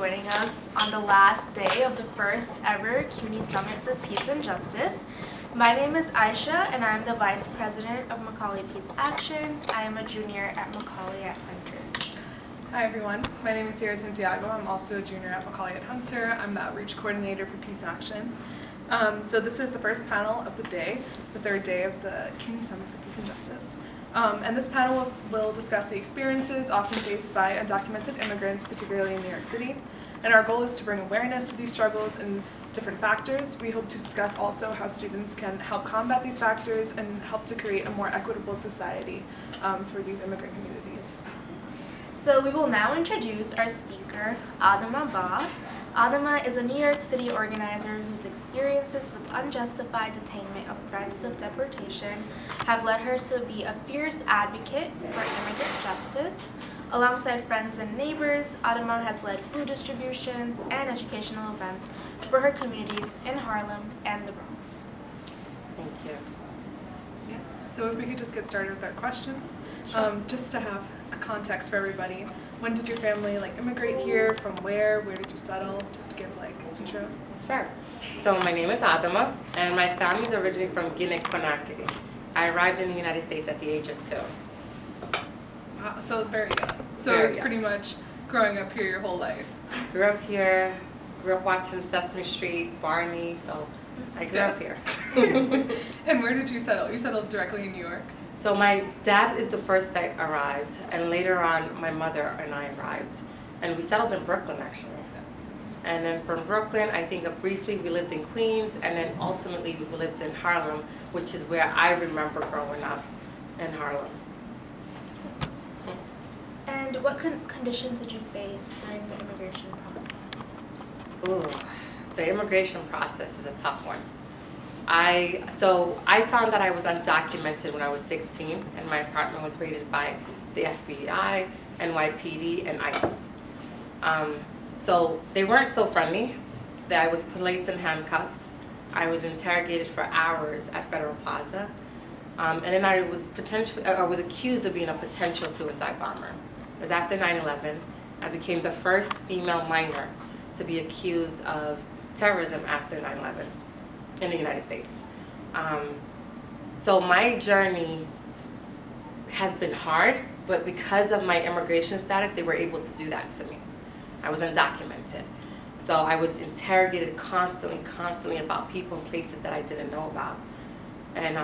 joining us on the last day of the first ever CUNY Summit for Peace and Justice. My name is Aisha, and I'm the Vice President of Macaulay Peace Action. I am a junior at Macaulay at Hunter. Hi everyone, my name is Sierra Santiago. I'm also a junior at Macaulay at Hunter. I'm the Outreach Coordinator for Peace Action. So this is the first panel of the day, the third day of the CUNY Summit for Peace and Justice. And this panel will discuss the experiences often faced by undocumented immigrants, particularly in New York City. And our goal is to bring awareness to these struggles and different factors. We hope to discuss also how students can help combat these factors and help to create a more equitable society for these immigrant communities. So we will now introduce our speaker, Adama Ba. Adama is a New York City organizer whose experiences with unjustified detainment of threats of deportation have led her to be a fierce advocate for immigrant justice. Alongside friends and neighbors, Adama has led food distributions and educational events for her communities in Harlem and the Bronx. Thank you. Yeah. So if we could just get started with our questions, just to have a context for everybody. When did your family immigrate here? From where? Where did you settle? Just to give intro. Sure. So my name is Adama, and my family is originally from Guinea-Conakry. I arrived in the United States at the age of 2. Wow, so very young. So Very it's young. pretty much growing up here your whole life. Grew up here, grew up watching Sesame Street, Barney, so I grew up here. And where did you settle? You settled directly in New York? So my dad is the first that arrived, and later on my mother and I arrived. And we settled in Brooklyn, actually. And then from Brooklyn, I think briefly we lived in Queens, and then ultimately we lived in Harlem, which is where I remember growing up in Harlem. And what conditions did you face during the immigration process? Ooh, the immigration process is a tough one. I found that I was undocumented when I was 16, and my apartment was raided by the FBI, NYPD, and ICE. So they weren't so friendly. That I was placed in handcuffs. I was interrogated for hours at Federal Plaza, and then I was accused of being a potential suicide bomber. It was after 9/11. I became the first female minor to be accused of terrorism after 9/11. In the United States. So my journey has been hard, but because of my immigration status, they were able to do that to me. I was undocumented. So I was interrogated constantly about people and places that I didn't know about. And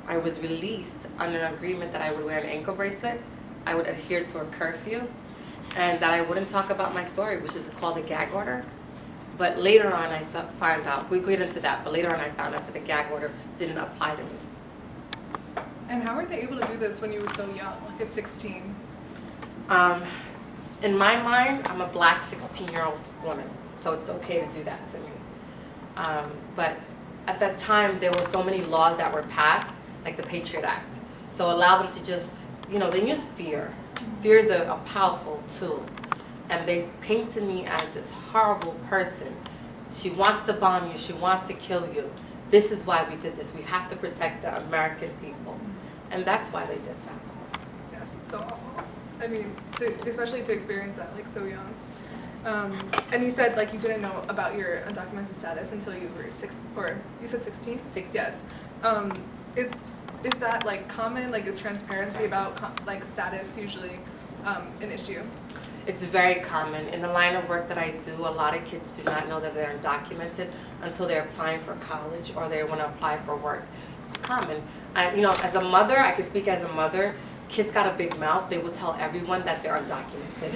I was released under an agreement that I would wear an ankle bracelet, I would adhere to a curfew, and that I wouldn't talk about my story, which is called a gag order. But later on, I found out, we get into that, but later on I found out that the gag order didn't apply to me. And how were they able to do this when you were so young, at 16? In my mind, I'm a black 16-year-old woman, so it's okay to do that to me. But at that time, there were so many laws that were passed, like the Patriot Act. So allow them to just, they use fear. Fear is a powerful tool. And they painted me as this horrible person. She wants to bomb you. She wants to kill you. This is why we did this. We have to protect the American people. And that's why they did that. Yes, it's so awful. I mean, especially to experience that so young. And you said you didn't know about your undocumented status until you were you said 16? 16. Yes. Is that common? Is transparency about status usually an issue? It's very common. In the line of work that I do, a lot of kids do not know that they're undocumented until they're applying for college or they want to apply for work. It's common. As a mother, I can speak as a mother, kids got a big mouth. They will tell everyone that they're undocumented.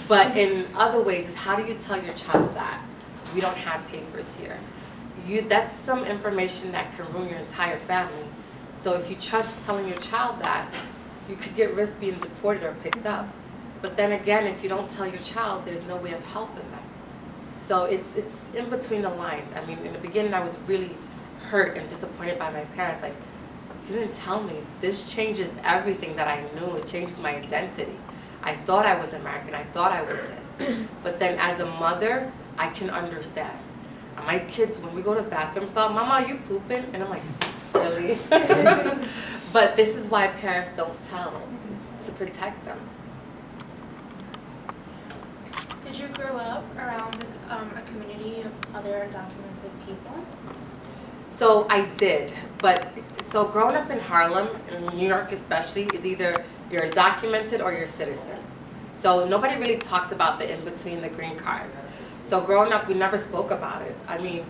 But in other ways, is how do you tell your child that? We don't have papers here. That's some information that can ruin your entire family. So if you trust telling your child that, you could get risk being deported or picked up. But then again, if you don't tell your child, there's no way of helping them. So it's in between the lines. I mean, in the beginning, I was really hurt and disappointed by my parents. You didn't tell me. This changes everything that I knew. It changed my identity. I thought I was American. I thought I was this. But then as a mother, I can understand. My kids, when we go to bathroom stall, Mama, are you pooping? And I'm like, really? But this is why parents don't tell. It's to protect them. Did Did you grow up around a community of other undocumented people? So I did, but so growing up in Harlem, in New York especially, is either you're undocumented or you're a citizen. So nobody really talks about the in-between, the green cards. So growing up, we never spoke about it. I mean,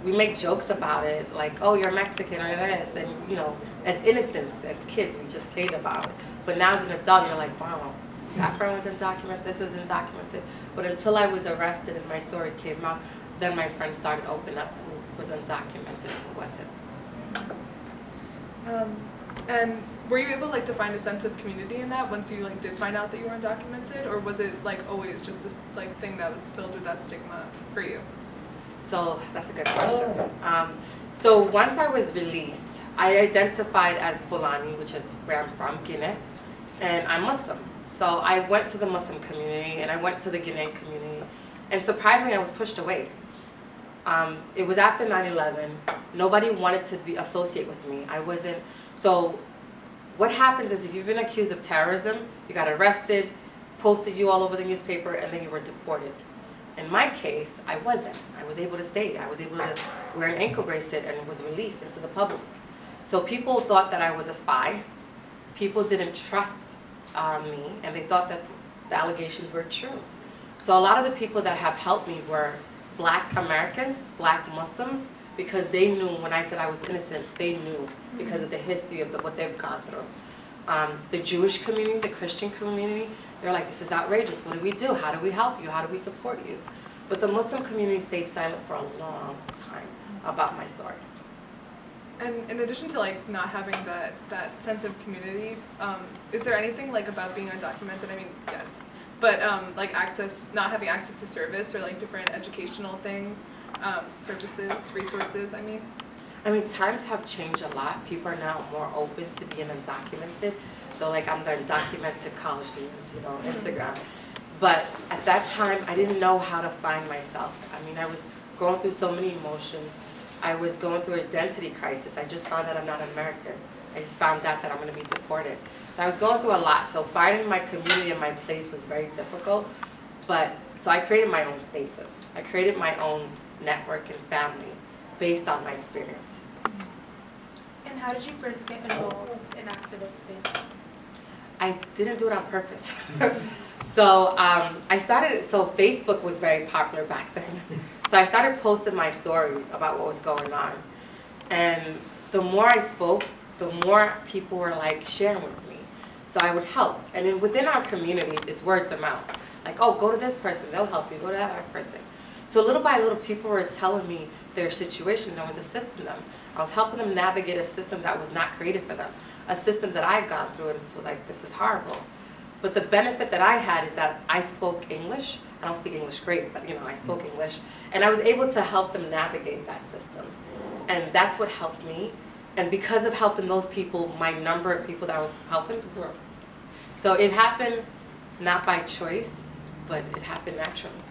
we make jokes about it, like, oh, you're Mexican or this, and you know, as innocents, as kids, we just played about it. But now as an adult, you're like, wow, that friend was undocumented, this was undocumented. But until I was arrested and my story came out, then my friends started opening up who was undocumented and who wasn't. And were you able like to find a sense of community in that once you like did find out that you were undocumented, or was it like always just this like thing that was filled with that stigma for you? So that's a good question. So once I was released, I identified as Fulani, which is where I'm from, Guinea, and I'm Muslim. So I went to the Muslim community and I went to the Guinean community, and surprisingly I was pushed away. It was after 9/11. Nobody wanted to be associate with me. I wasn't. So what happens is if you've been accused of terrorism, you got arrested, posted you all over the newspaper, and then you were deported. In my case, I wasn't. I was able to stay. I was able to wear an ankle bracelet and was released into the public. So people thought that I was a spy. People didn't trust me, and they thought that the allegations were true. So a lot of the people that have helped me were Black Americans, Black Muslims, because they knew when I said I was innocent, they knew because of the history of what they've gone through. The Jewish community, the Christian community, they're like, this is outrageous. What do we do? How do we help you? How do we support you? But the Muslim community stayed silent for a long time about my story. And in addition to like not having that sense of community, is there anything like about being undocumented? I mean, yes, but like not having access to service or like different educational things, services, resources. I mean, times have changed a lot. People are now more open to being undocumented. Though, like, I'm the undocumented college students, you know, Instagram. But at that time, I didn't know how to find myself. I mean, I was going through so many emotions. I was going through identity crisis. I just found out I'm not American. I just found out that I'm going to be deported. So I was going through a lot. So finding my community and my place was very difficult. So I created my own spaces. I created my own network and family based on my experience. And how did you first get involved in activist spaces? I didn't do it on purpose. So Facebook was very popular back then. So I started posting my stories about what was going on. And the more I spoke, the more people were like sharing with me. So I would help. And then within our communities, it's word of mouth. Like, oh, go to this person, they'll help you, go to that other person. So little by little, people were telling me their situation, and I was assisting them. I was helping them navigate a system that was not created for them. A system that I had gone through, and it was like, this is horrible. But the benefit that I had is that I spoke English. I don't speak English great, but you know, I spoke English. And I was able to help them navigate that system. And that's what helped me. And because of helping those people, my number of people that I was helping grew. So it happened not by choice, but it happened naturally.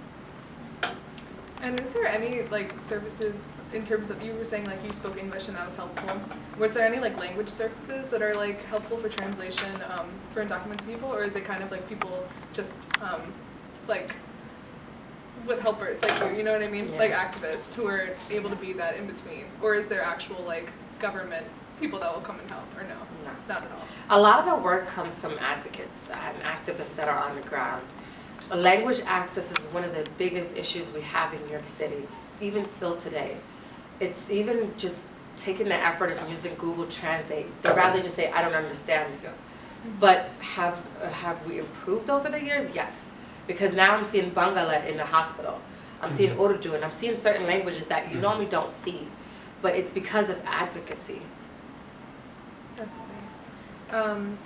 and is there any like services in terms of, you were saying like you spoke English and that was helpful. Was there any like language services that are like helpful for translation for undocumented people, or is it kind of like people just like with helpers like you know what I mean? Yeah. Like activists who are able to be that in between, or is there actual like government people that will come and help, or no? No. Not at all. A lot of the work comes from advocates and activists that are on the ground. Language access is one of the biggest issues we have in New York City, even still today. It's even just taking the effort of using Google Translate. They'd rather just say, I don't understand you. But have we improved over the years? Yes. Because now I'm seeing Bangala in the hospital. I'm seeing Urdu, and I'm seeing certain languages that you normally don't see. But it's because of advocacy. Definitely.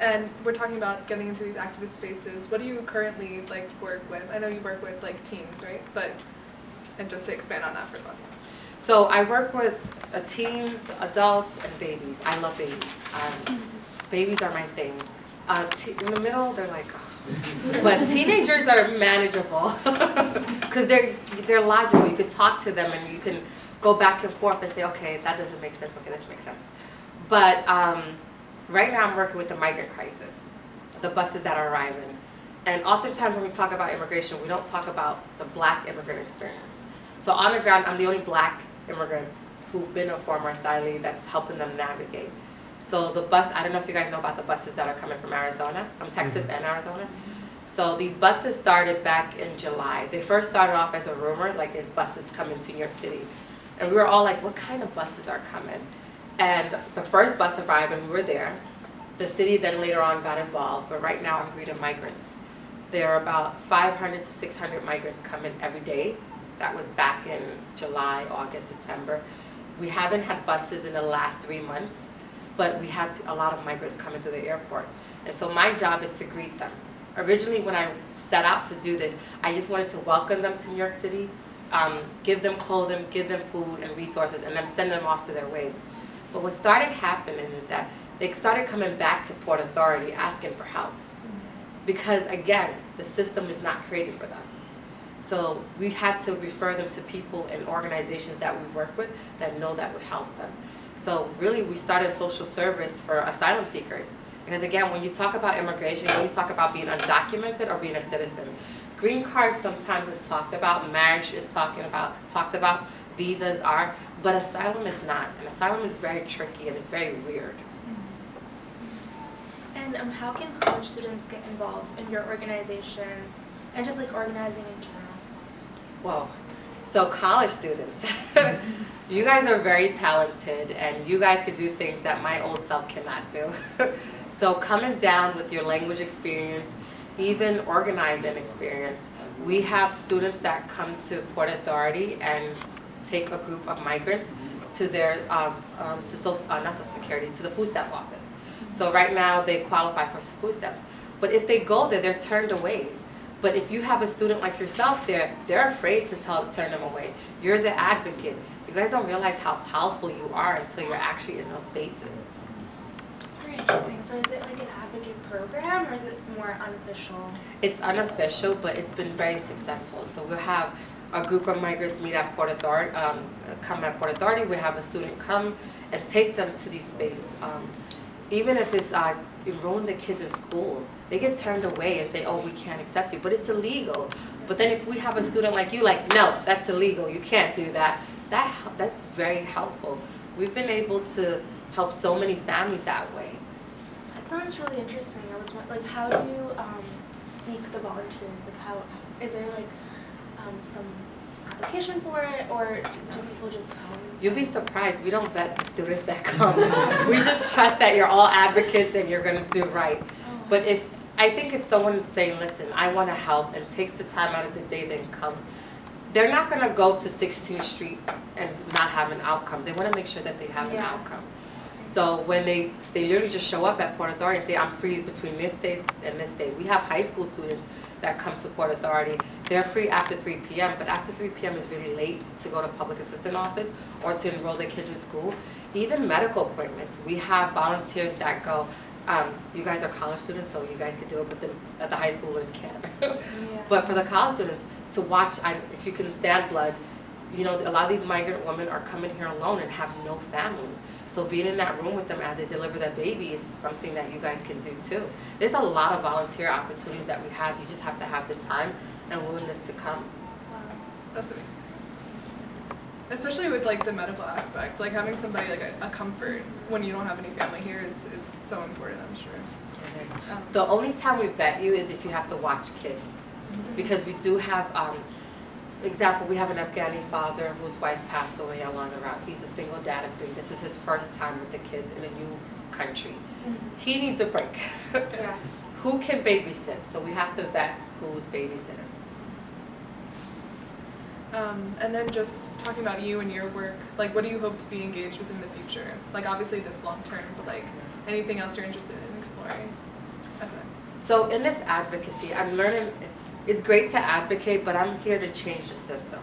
And we're talking about getting into these activist spaces. What do you currently like work with? I know you work with like teens, right? And just to expand on that for a moment. So I work with teens, adults, and babies. I love babies. Babies are my thing. In the middle, they're like, oh. But teenagers are manageable because they're logical. You could talk to them and you can go back and forth and say, okay, that doesn't make sense. Okay, this makes sense. But right now I'm working with the migrant crisis, the buses that are arriving. And oftentimes when we talk about immigration, we don't talk about the Black immigrant experience. So on the ground, I'm the only Black immigrant who've been a former asylee that's helping them navigate. So the bus, I don't know if you guys know about the buses that are coming from Arizona, Texas and Arizona. So these buses started back in July. They first started off as a rumor, like there's buses coming to New York City. And we were all like, what kind of buses are coming? And the first bus arrived and we were there. The city then later on got involved, but right now I'm greeting migrants. There are about 500 to 600 migrants coming every day. That was back in July, August, September. We haven't had buses in the last 3 months, but we have a lot of migrants coming through the airport. And so my job is to greet them. Originally, when I set out to do this, I just wanted to welcome them to New York City, give them clothing, give them food and resources, and then send them off to their way. But what started happening is that they started coming back to Port Authority asking for help. Because again, the system is not created for them. So we had to refer them to people and organizations that we work with that know that would help them. So really, we started social service for asylum seekers. Because again, when you talk about immigration, when you talk about being undocumented or being a citizen, green card sometimes is talked about, marriage is talked about, visas are, but asylum is not. And asylum is very tricky and it's very weird. And how can college students get involved in your organization and just like organizing in general? Well, so college students, you guys are very talented and you guys could do things that my old self cannot do. So coming down with your language experience, even organizing experience, we have students that come to Port Authority and take a group of migrants to their, not Social Security, to the food stamp office. So right now they qualify for food stamps. But if they go there, they're turned away. But if you have a student like yourself there, they're afraid to turn them away. You're the advocate. You guys don't realize how powerful you are until you're actually in those spaces. That's very interesting. So is it like an advocate program or is it more unofficial? It's unofficial, but it's been very successful. So we'll have a group of migrants meet at Port Authority, come at Port Authority. We have a student come and take them to these spaces. Even if it's enrolling the kids in school, they get turned away and say, oh, we can't accept you, but it's illegal. But then if we have a student like you, like, no, that's illegal, you can't do that, that's very helpful. We've been able to help so many families that way. That sounds really interesting. I was like, how do you seek the volunteers? Like, how is there like some application for it, or do people just come? You'll be surprised. We don't vet the students that come. We just trust that you're all advocates and you're going to do right. Oh. But I think if someone is saying, listen, I want to help and takes the time out of the day, then come. They're not going to go to 16th Street and not have an outcome. They want to make sure that they have an outcome. So when they literally just show up at Port Authority and say, I'm free between this day and this day. We have high school students that come to Port Authority. They're free after 3 p.m., but after 3 p.m. is really late to go to public assistant office or to enroll their kids in school. Even medical appointments. We have volunteers that go, you guys are college students, so you guys can do it, but the high schoolers can't. But for the college students, to watch, if you can stand blood, you know, a lot of these migrant women are coming here alone and have no family. So being in that room with them as they deliver their baby, it's something that you guys can do too. There's a lot of volunteer opportunities that we have. You just have to have the time and willingness to come. Wow, that's amazing. Especially with like the medical aspect, like having somebody like a comfort when you don't have any family here is so important, I'm sure. The only time we vet you is if you have to watch kids. Because we do have, example, we have an Afghani father whose wife passed away along the route. He's a single dad of 3. This is his first time with the kids in a new country. He needs a break. Yes. Who can babysit? So we have to vet who's babysitting. And then just talking about you and your work, like what do you hope to be engaged with in the future? Like obviously this long term, but like anything else you're interested in exploring? So in this advocacy, I'm learning it's great to advocate, but I'm here to change the system.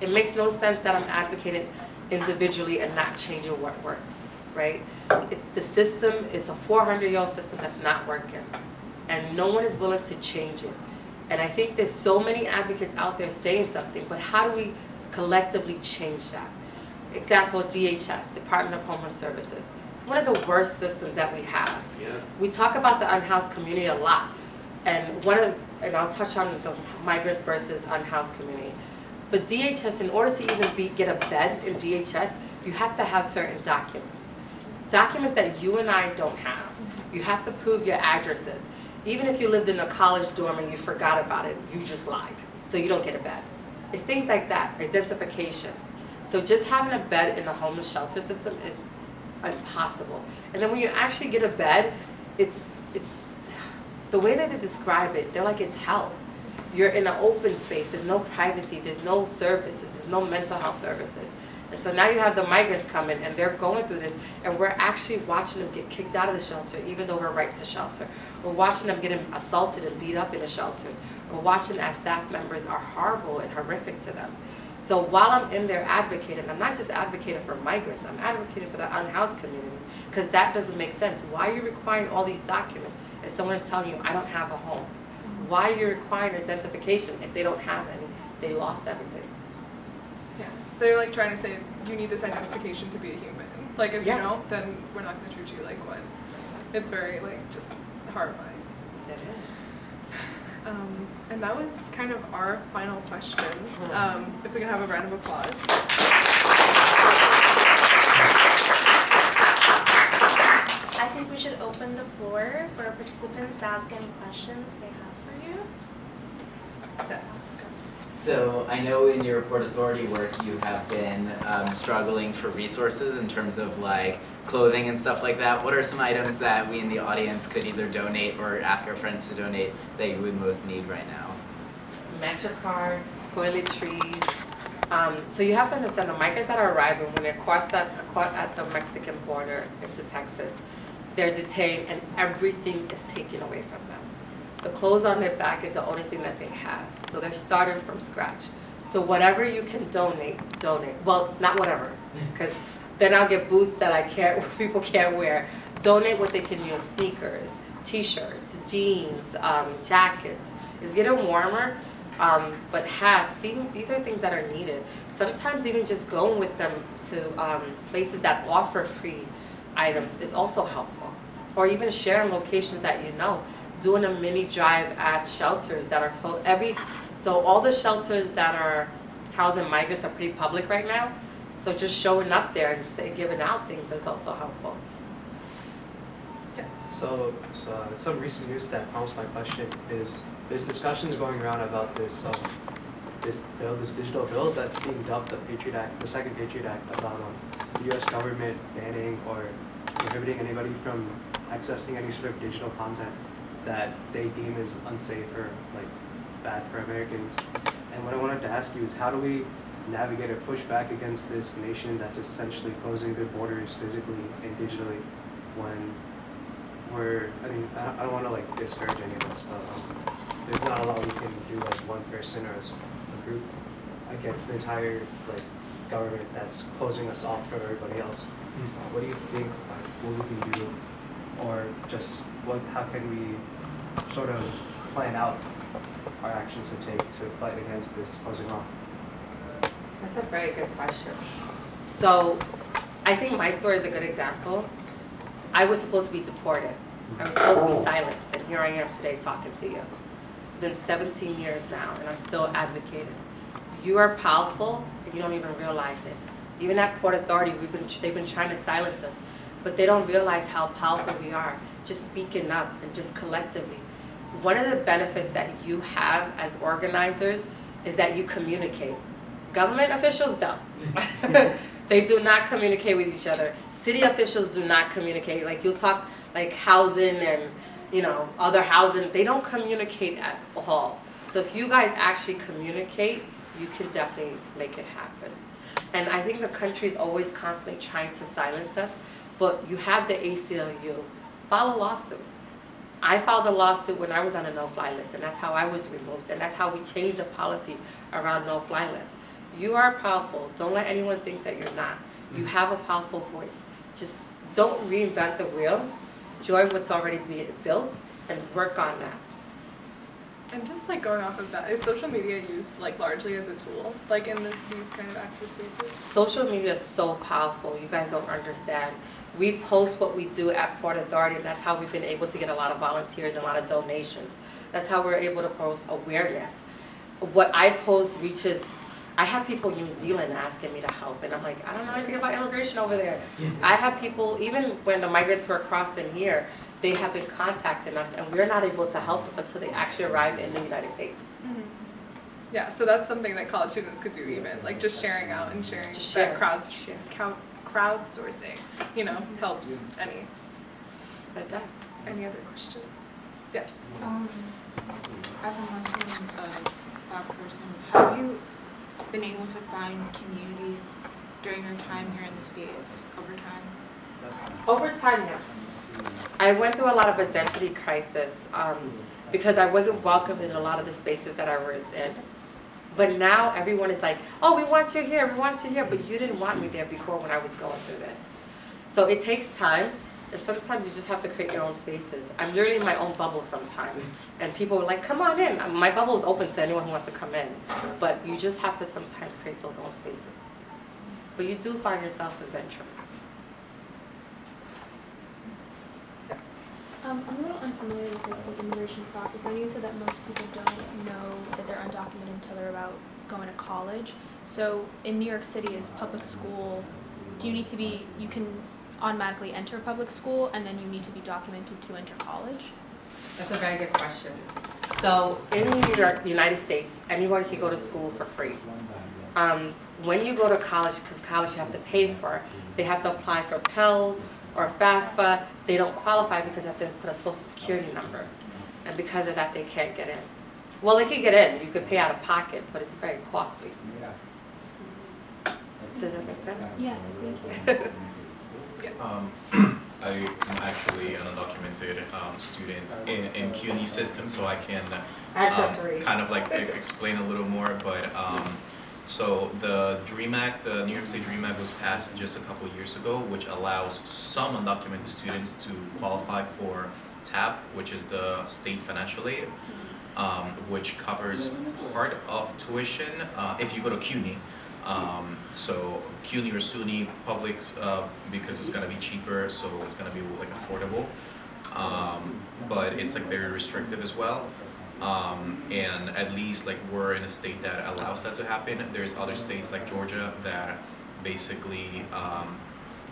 It makes no sense that I'm advocating individually and not changing what works, right? The system is a 400-year-old system that's not working, and no one is willing to change it. And I think there's so many advocates out there saying something, but how do we collectively change that? Example, DHS, Department of Homeless Services. It's one of the worst systems that we have. Yeah. We talk about the unhoused community a lot, And and I'll touch on the migrants versus unhoused community. But DHS, in order to even get a bed in DHS, you have to have certain documents. Documents that you and I don't have. You have to prove your addresses. Even if you lived in a college dorm and you forgot about it, you just lied. So you don't get a bed. It's things like that, identification. So just having a bed in the homeless shelter system is impossible. And then when you actually get a bed, it's the way that they describe it, they're like it's hell. You're in an open space, there's no privacy, there's no services, there's no mental health services. And so now you have the migrants coming and they're going through this, and we're actually watching them get kicked out of the shelter even though we're right to shelter. We're watching them getting assaulted and beat up in the shelters. We're watching as staff members are horrible and horrific to them. So while I'm in there advocating, I'm not just advocating for migrants, I'm advocating for the unhoused community, because that doesn't make sense. Why are you requiring all these documents if someone is telling you, I don't have a home? Why are you requiring identification if they don't have any? They lost everything. Yeah, they're like trying to say, you need this identification to be a human. Like if you don't, then we're not going to treat you like one. It's very like just horrifying. It is. And that was kind of our final questions. If we can have a round of applause. I think we should open the floor for participants to ask any questions they have for you. So I know in your Port Authority work you have been struggling for resources in terms of like clothing and stuff like that. What are some items that we in the audience could either donate or ask our friends to donate that you would most need right now? Matcha cars, toiletries. So you have to understand the migrants that are arriving when they cross at the Mexican border into Texas, they're detained and everything is taken away from them. The clothes on their back is the only thing that they have. So they're starting from scratch. So whatever you can donate. Well, not whatever, because then I'll get boots that people can't wear. Donate what they can use: sneakers, t-shirts, jeans, jackets. It's getting warmer, but hats. These are things that are needed. Sometimes even just going with them to places that offer free items is also helpful. Or even sharing locations that you know. Doing a mini drive at shelters that are so all the shelters that are housing migrants are pretty public right now. So just showing up there and giving out things is also helpful. So some recent news that prompts my question is there's discussions going around about this digital bill that's being dubbed the Patriot Act, the second Patriot Act, about the U.S. government banning or prohibiting anybody from accessing any sort of digital content that they deem is unsafe or like bad for Americans. And what I wanted to ask you is, how do we navigate or push back against this nation that's essentially closing their borders physically and digitally when I don't want to like discourage any of us, but there's not a lot we can do as one person or as a group against the entire like government that's closing us off from everybody else. What do you think what we can do, or just how can we sort of plan out our actions to take to fight against this closing off? That's a very good question. So I think my story is a good example. I was supposed to be deported. I was supposed to be silenced, and here I am today talking to you. It's been 17 years now, and I'm still advocating. You are powerful, and you don't even realize it. Even at Port Authority, they've been trying to silence us, but they don't realize how powerful we are, just speaking up and just collectively. One of the benefits that you have as organizers is that you communicate. Government officials don't. They do not communicate with each other. City officials do not communicate. Like you'll talk like housing and other housing, they don't communicate at all. So if you guys actually communicate, you can definitely make it happen. And I think the country is always constantly trying to silence us, but you have the ACLU. File a lawsuit. I filed a lawsuit when I was on a no-fly list, and that's how I was removed, and that's how we changed the policy around no-fly lists. You are powerful. Don't let anyone think that you're not. You have a powerful voice. Just don't reinvent the wheel. Join what's already being built and work on that. And just like going off of that, is social media used like largely as a tool, like in these kind of active spaces? Social media is so powerful. You guys don't understand. We post what we do at Port Authority, and that's how we've been able to get a lot of volunteers and a lot of donations. That's how we're able to post awareness. What I post reaches, I have people in New Zealand asking me to help, and I'm like, I don't know anything about immigration over there. I have people, even when the migrants were crossing here, they have been contacting us, and we're not able to help them until they actually arrive in the United States. Mhm. Yeah, so that's something that college students could do even, like just sharing out and sharing Just that share. crowdsourcing, you know, helps any. It does. Any other questions? Yes. As a Muslim Black person, have you been able to find community during your time here in the States over time? Over time, yes. I went through a lot of identity crisis because I wasn't welcomed in a lot of the spaces that I was in. But now everyone is like, oh, we want you here, we want you here, but you didn't want me there before when I was going through this. So it takes time, and sometimes you just have to create your own spaces. I'm literally in my own bubble sometimes, and people are like, come on in. My bubble is open to anyone who wants to come in, but you just have to sometimes create those own spaces. But you do find yourself eventually. I'm a little unfamiliar with the immigration process. I know you said that most people don't know that they're undocumented until they're about going to college. So in New York City, is public school, do you need to be, you can automatically enter public school and then you need to be documented to enter college? That's a very good question. So in New York, United States, anybody can go to school for free. When you go to college, because college you have to pay for, they have to apply for Pell or FAFSA. They don't qualify because they have to put a social security number. And because of that, they can't get in. Well, they can get in. You could pay out of pocket, but it's very costly. Does that make sense? Yes, thank you. I am actually an undocumented student in CUNY system, so I can kind of like explain a little more. But so the DREAM Act, the New York State DREAM Act, was passed just a couple years ago, which allows some undocumented students to qualify for TAP, which is the state financial aid, which covers part of tuition if you go to CUNY. So CUNY or SUNY publics, because it's gonna be cheaper, so it's gonna be like affordable, but it's like very restrictive as well. And at least like we're in a state that allows that to happen. There's other states like Georgia that basically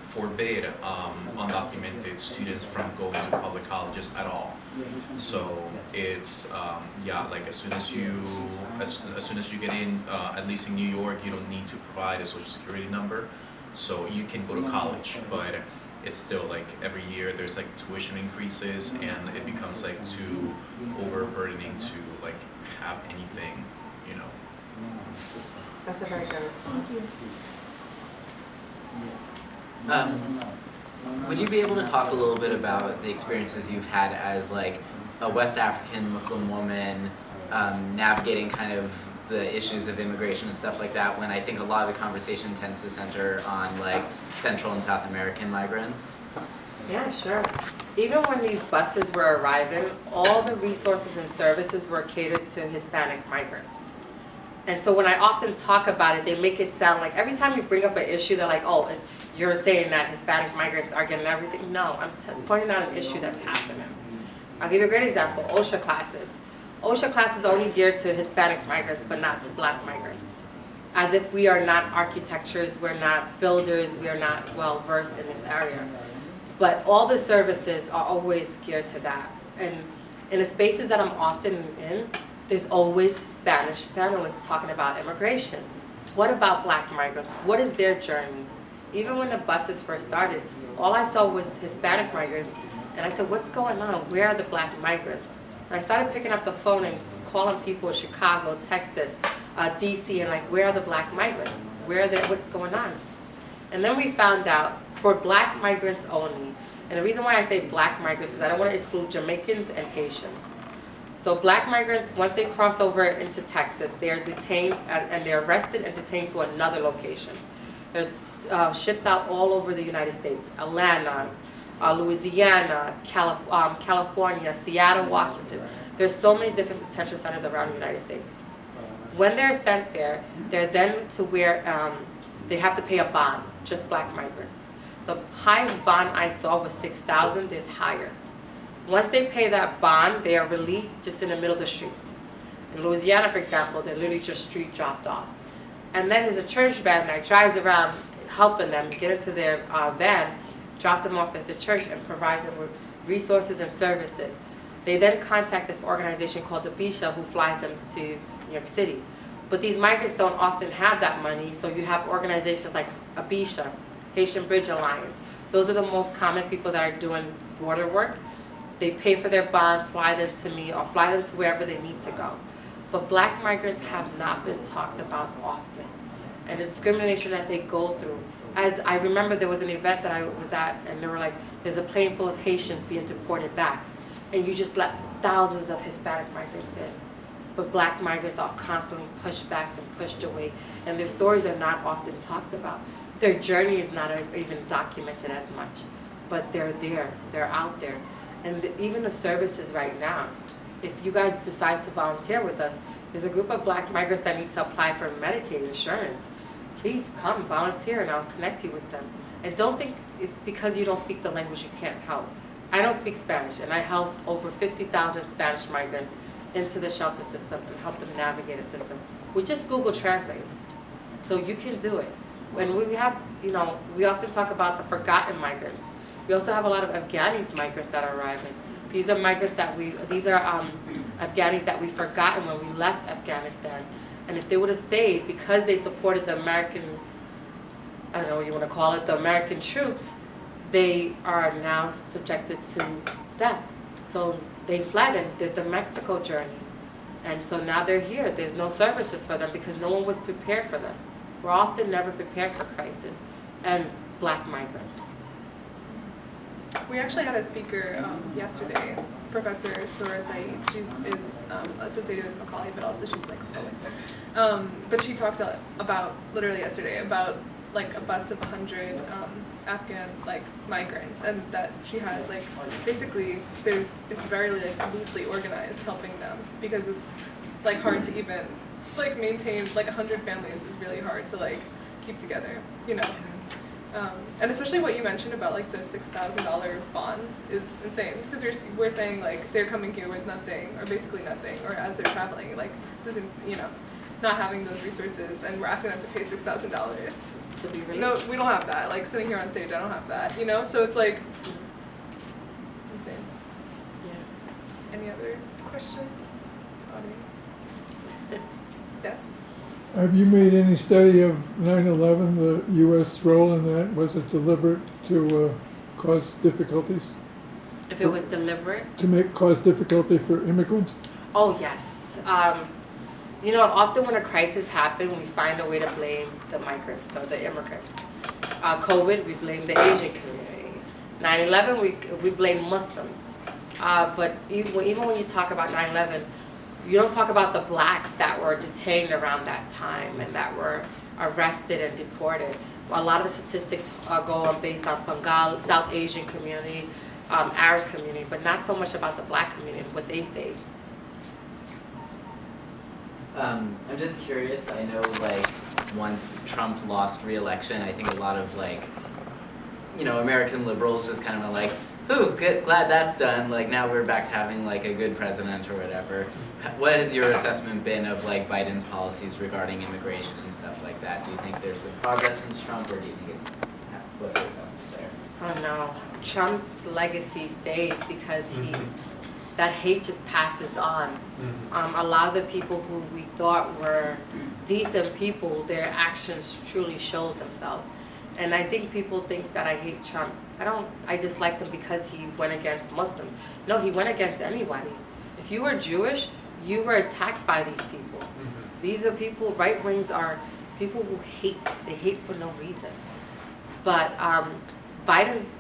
forbid undocumented students from going to public colleges at all. So it's yeah, like as soon as you get in, at least in New York, you don't need to provide a social security number, so you can go to college. But it's still like every year there's like tuition increases, and it becomes like too overburdening to like have anything, you know. That's a very good. Thank you. Would you be able to talk a little bit about the experiences you've had as like a West African Muslim woman, navigating kind of the issues of immigration and stuff like that, when I think a lot of the conversation tends to center on like Central and South American migrants? Yeah, sure. Even when these buses were arriving, all the resources and services were catered to Hispanic migrants. And so when I often talk about it, they make it sound like every time you bring up an issue, they're like, oh, you're saying that Hispanic migrants are getting everything. No, I'm pointing out an issue that's happening. I'll give you a great example, OSHA classes. OSHA classes are only geared to Hispanic migrants, but not to Black migrants. As if we are not architects, we're not builders, we are not well versed in this area. But all the services are always geared to that. And in the spaces that I'm often in, there's always Spanish panelists talking about immigration. What about Black migrants? What is their journey? Even when the buses first started, all I saw was Hispanic migrants. And I said, what's going on? Where are the Black migrants? And I started picking up the phone and calling people in Chicago, Texas, DC, and like, where are the Black migrants? Where are they, what's going on? And then we found out for Black migrants only, and the reason why I say Black migrants is I don't want to exclude Jamaicans and Haitians. So Black migrants, once they cross over into Texas, they are detained and they're arrested and detained to another location. They're shipped out all over the United States, Atlanta, Louisiana, California, Seattle, Washington. There's so many different detention centers around the United States. When they're sent there, they're then to where they have to pay a bond, just Black migrants. The highest bond I saw was $6,000, there's higher. Once they pay that bond, they are released just in the middle of the streets. In Louisiana, for example, they're literally just street dropped off. And then there's a church van that drives around helping them get into their van, drop them off at the church, and provides them with resources and services. They then contact this organization called the Bisha, who flies them to New York City. But these migrants don't often have that money, so you have organizations like Abisha, Haitian Bridge Alliance. Those are the most common people that are doing border work. They pay for their bond, fly them to me, or fly them to wherever they need to go. But black migrants have not been talked about often, and the discrimination that they go through. As I remember, there was an event that I was at, and they were like, there's a plane full of Haitians being deported back, and you just let thousands of Hispanic migrants in. But black migrants are constantly pushed back and pushed away, and their stories are not often talked about. Their journey is not even documented as much, but they're there, they're out there. And even the services right now, if you guys decide to volunteer with us, there's a group of black migrants that need to apply for Medicaid insurance. Please come volunteer and I'll connect you with them. And don't think it's because you don't speak the language you can't help. I don't speak Spanish, and I helped over 50,000 Spanish migrants into the shelter system and help them navigate a system. We just Google Translate, so you can do it. When we have, we often talk about the forgotten migrants. We also have a lot of Afghanis migrants that are arriving. These are migrants that Afghanis that we've forgotten when we left Afghanistan. And if they would have stayed, because they supported the American, I don't know what you want to call it, the American troops, they are now subjected to death. So they fled and did the Mexico journey. And so now they're here. There's no services for them because no one was prepared for them. We're often never prepared for crisis and black migrants. We actually had a speaker yesterday, Professor Sora Saeed. She's associated with Macaulay, but also she's psychophobic. But she talked about, literally yesterday, about like a bus of 100 Afghan migrants, and that she has basically it's very loosely organized, helping them, because it's hard to even maintain 100 families is really hard to keep together, and especially what you mentioned about the $6,000 bond is insane, because we're saying they're coming here with nothing, or basically nothing, or as they're traveling losing, not having those resources, and we're asking them to pay $6,000 to be released. No, we don't have that. Sitting here on stage, I don't have that. So it's insane. Yeah. Any other questions, audience? Yes. Have you made any study of 9/11, the U.S. role in that? Was it deliberate to cause difficulties? If it was deliberate? To cause difficulty for immigrants? Oh, yes. Often when a crisis happens, we find a way to blame the migrants or the immigrants. COVID, we blame the Asian community. 9/11, we blame Muslims. But even when you talk about 9/11, you don't talk about the blacks that were detained around that time and that were arrested and deported. Well, a lot of the statistics go on based on Bengal, South Asian community, Arab community, but not so much about the black community, what they face. I'm just curious, I know once Trump lost re-election, I think a lot of American liberals just kind of went ooh, good, glad that's done, now we're back to having a good president or whatever. What has your assessment been of Biden's policies regarding immigration and stuff like that? Do you think there's been progress since Trump, or do you think what's your assessment there? Oh no, Trump's legacy stays because that hate just passes on. A lot of the people who we thought were decent people, their actions truly showed themselves. And I think people think that I hate Trump. I disliked him because he went against Muslims. No, he went against anybody. If you were Jewish, you were attacked by these people. These are people, right wings are people who hate. They hate for no reason. But Biden's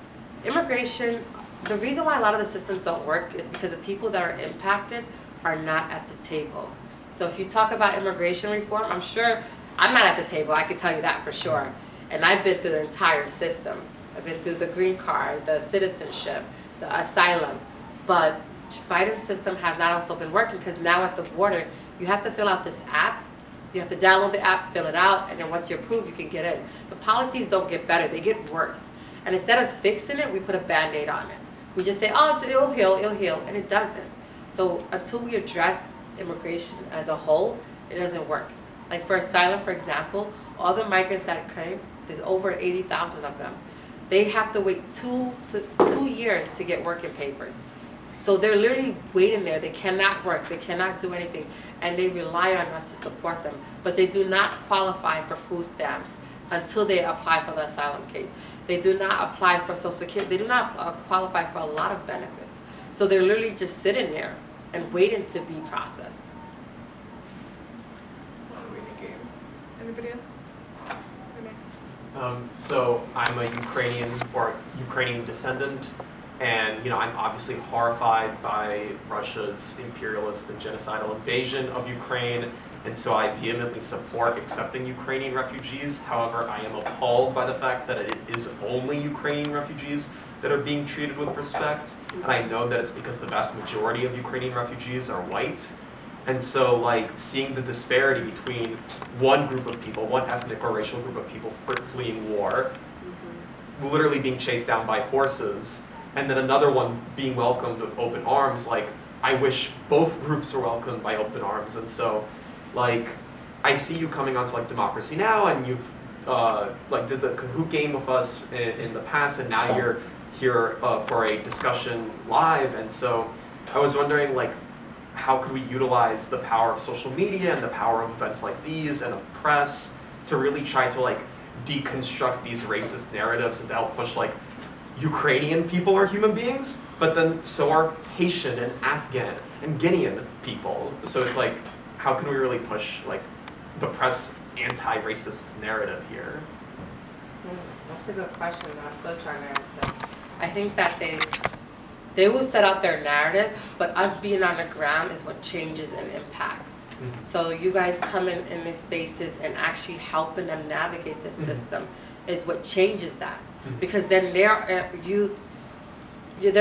immigration, the reason why a lot of the systems don't work is because the people that are impacted are not at the table. So if you talk about immigration reform, I'm sure I'm not at the table. I can tell you that for sure. And I've been through the entire system. I've been through the green card, the citizenship, the asylum. But Biden's system has not also been working, because now at the border, you have to fill out this app. You have to download the app, fill it out, and then once you're approved, you can get in. The policies don't get better, they get worse. And instead of fixing it, we put a Band-Aid on it. We just say, oh, it'll heal, and it doesn't. So until we address immigration as a whole, it doesn't work. Like for asylum, for example, all the migrants that came, there's over 80,000 of them. They have to wait 2 years to get working papers. So they're literally waiting there. They cannot work, they cannot do anything, and they rely on us to support them. But they do not qualify for food stamps until they apply for the asylum case. They do not apply for Social Security. They do not qualify for a lot of benefits. So they're literally just sitting there and waiting to be processed. Anybody else? So I'm a Ukrainian descendant, and I'm obviously horrified by Russia's imperialist and genocidal invasion of Ukraine, and so I vehemently support accepting Ukrainian refugees. However, I am appalled by the fact that it is only Ukrainian refugees that are being treated with respect, and I know that it's because the vast majority of Ukrainian refugees are white. And so, seeing the disparity between one group of people, one ethnic or racial group of people fleeing war, literally being chased down by horses, and then another one being welcomed with open arms, I wish both groups were welcomed by open arms. And so, I see you coming onto Democracy Now, and you've did the Kahoot game with us in the past, and now you're here for a discussion live. And so, I was wondering, how could we utilize the power of social media and the power of events like these and of press to really try to deconstruct these racist narratives and to help push Ukrainian people are human beings, but then so are Haitian and Afghan and Guinean people. So it's how can we really push the press anti-racist narrative here? That's a good question. I'm still trying to answer. I think that they will set out their narrative, but us being on the ground is what changes and impacts. So you guys coming in these spaces and actually helping them navigate this system is what changes that. Because then they're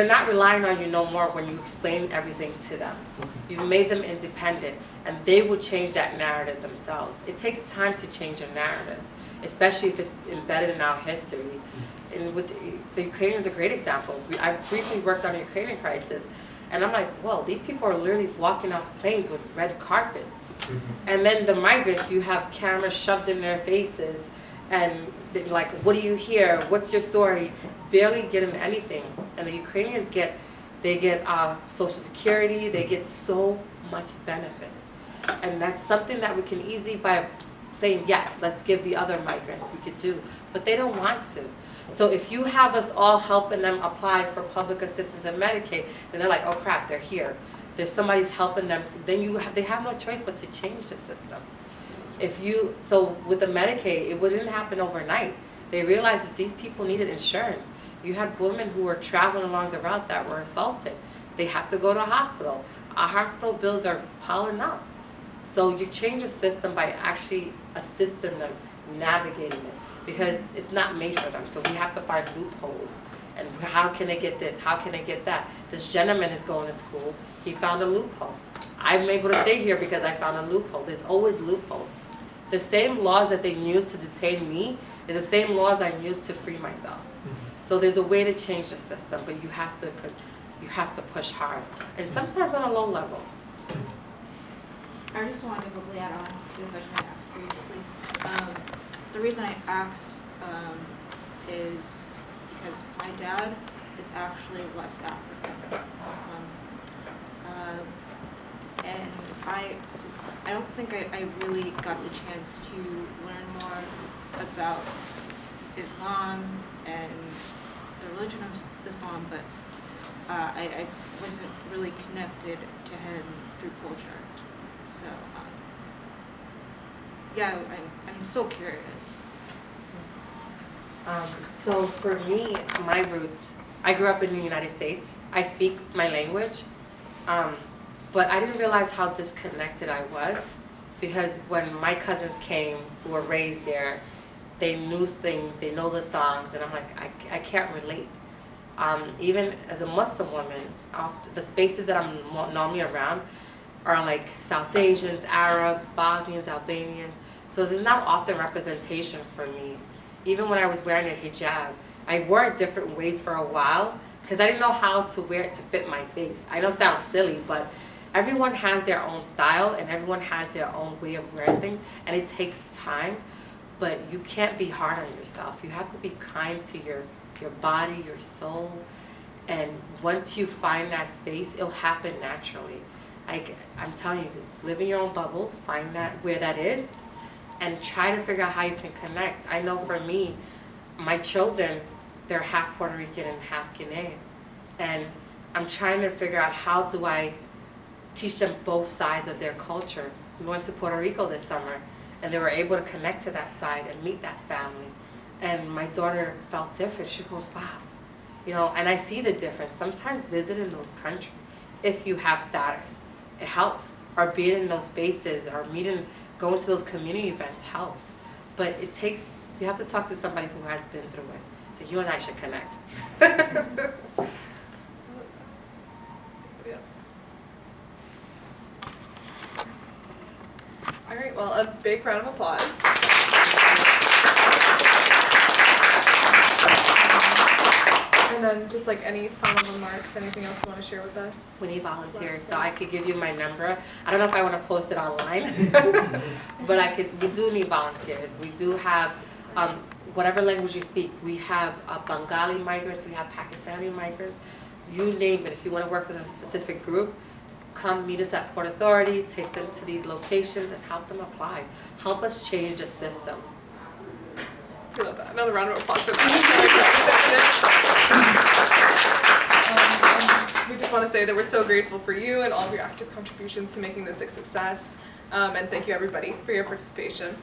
not relying on you no more when you explain everything to them. You've made them independent, and they will change that narrative themselves. It takes time to change a narrative, especially if it's embedded in our history. And with the Ukrainians is a great example. I briefly worked on the Ukrainian crisis, and I'm like, whoa, these people are literally walking off planes with red carpets. And then the migrants, you have cameras shoved in their faces, and they're like, what do you hear? What's your story? Barely getting anything. And the Ukrainians get Social Security, they get so much benefits. And that's something that we can easily, by saying, yes, let's give the other migrants, we could do. But they don't want to. So if you have us all helping them apply for public assistance and Medicaid, then they're like, oh crap, they're here. There's somebody's helping them. Then they have no choice but to change the system. So with the Medicaid, it wouldn't happen overnight. They realized that these people needed insurance. You had women who were traveling along the route that were assaulted. They had to go to a hospital. Our hospital bills are piling up. So you change the system by actually assisting them, navigating it, because it's not made for them. So we have to find loopholes. And how can they get this? How can they get that? This gentleman is going to school. He found a loophole. I'm able to stay here because I found a loophole. There's always loopholes. The same laws that they use to detain me is the same laws I use to free myself. So there's a way to change the system, but you have to push hard, and sometimes on a low level. I just wanted to quickly add on to the question I asked previously. The reason I asked is because my dad is actually West African Muslim, and I don't think I really got the chance to learn more about Islam and the religion of Islam, but I wasn't really connected to him through culture. So, yeah, I'm so curious. So for me, my roots, I grew up in the United States. I speak my language, but I didn't realize how disconnected I was, because when my cousins came who were raised there, they knew things, they know the songs, and I'm like, I can't relate. Even as a Muslim woman, the spaces that I'm normally around are like South Asians, Arabs, Bosnians, Albanians. So there's not often representation for me. Even when I was wearing a hijab, I wore it different ways for a while, because because I didn't know how to wear it to fit my face. I know it sounds silly, but everyone has their own style and everyone has their own way of wearing things, and it takes time, but you can't be hard on yourself. You have to be kind to your body, your soul, and once you find that space, it'll happen naturally. Like, I'm telling you, live in your own bubble, find that where that is, and try to figure out how you can connect. I know for me, my children, they're half Puerto Rican and half Guinean, and I'm trying to figure out how do I teach them both sides of their culture. We went to Puerto Rico this summer, and they were able to connect to that side and meet that family. And my daughter felt different. She goes, wow. You know, and I see the difference. Sometimes visiting those countries, if you have status, it helps. Or being in those spaces, or going to those community events helps. But it takes, you have to talk to somebody who has been through it. So you and I should connect. All right, well, a big round of applause. And then just like any final remarks, anything else you want to share with us? We need volunteers, so I could give you my number. I don't know if I want to post it online, but we do need volunteers. We do have, whatever language you speak, we have Bengali migrants, we have Pakistani migrants, you name it. If you want to work with a specific group, come meet us at Port Authority, take them to these locations and help them apply. Help us change the system. I love that. Another round of applause for that. We just want to say that we're so grateful for you and all of your active contributions to making this a success. And thank you everybody for your participation.